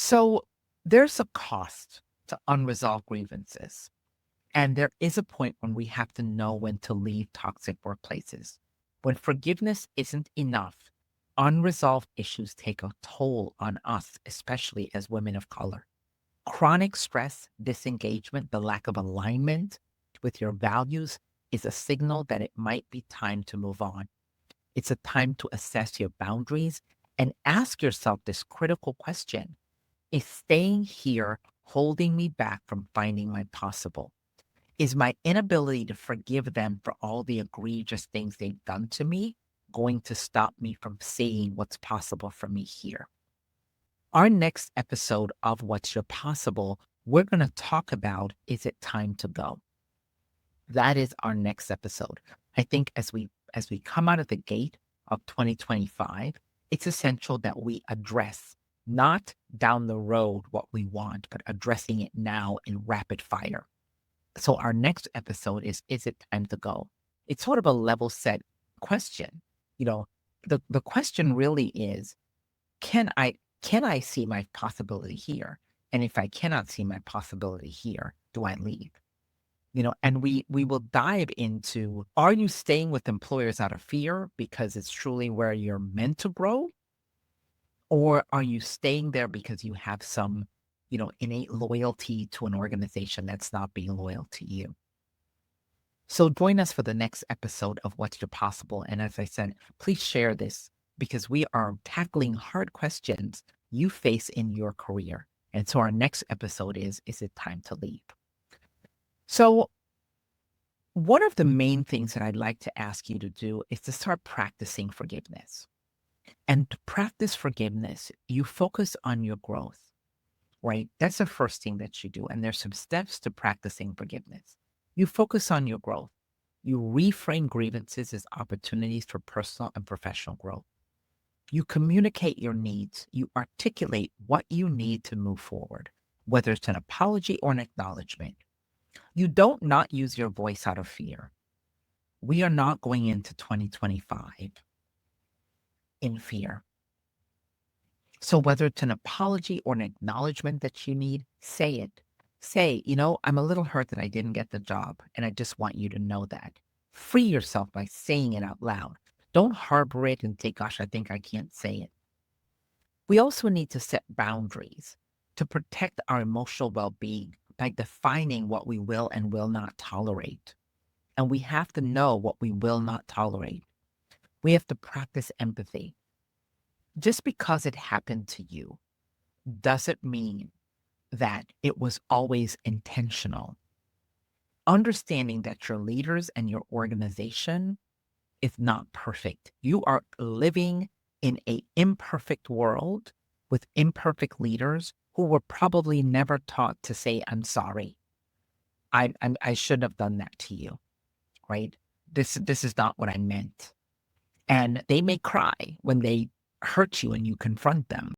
So there's a cost to unresolved grievances. And there is a point when we have to know when to leave toxic workplaces. When forgiveness isn't enough, unresolved issues take a toll on us, especially as women of color. Chronic stress, disengagement, the lack of alignment with your values is a signal that it might be time to move on. It's a time to assess your boundaries and ask yourself this critical question. Is staying here holding me back from finding my possible? Is my inability to forgive them for all the egregious things they've done to me going to stop me from seeing what's possible for me here? Our next episode of What's Your Possible, we're going to talk about, is it time to go? That is our next episode. I think as we come out of the gate of 2025, it's essential that we address not down the road what we want, but addressing it now in rapid fire. So our next episode is it time to go? It's sort of a level set question. You know, the question really is, can I see my possibility here? And if I cannot see my possibility here, do I leave? And we will dive into, are you staying with employers out of fear because it's truly where you're meant to grow? Or are you staying there because you have some, innate loyalty to an organization that's not being loyal to you? So join us for the next episode of What's Your Possible. And as I said, please share this because we are tackling hard questions you face in your career. And so our next episode is it time to leave? So one of the main things that I'd like to ask you to do is to start practicing forgiveness. And to practice forgiveness, you focus on your growth, right? That's the first thing that you do. And there's some steps to practicing forgiveness. You focus on your growth. You reframe grievances as opportunities for personal and professional growth. You communicate your needs. You articulate what you need to move forward, whether it's an apology or an acknowledgement. You don't not use your voice out of fear. We are not going into 2025 in fear. So whether it's an apology or an acknowledgement that you need, say it. Say, I'm a little hurt that I didn't get the job, and I just want you to know that. Free yourself by saying it out loud. Don't harbor it and say, gosh, I think I can't say it. We also need to set boundaries to protect our emotional well-being by defining what we will and will not tolerate. And we have to know what we will not tolerate. We have to practice empathy. Just because it happened to you doesn't mean that it was always intentional. Understanding that your leaders and your organization is not perfect. You are living in an imperfect world with imperfect leaders who were probably never taught to say, I'm sorry. I shouldn't have done that to you, right? This is not what I meant. And they may cry when they hurt you and you confront them.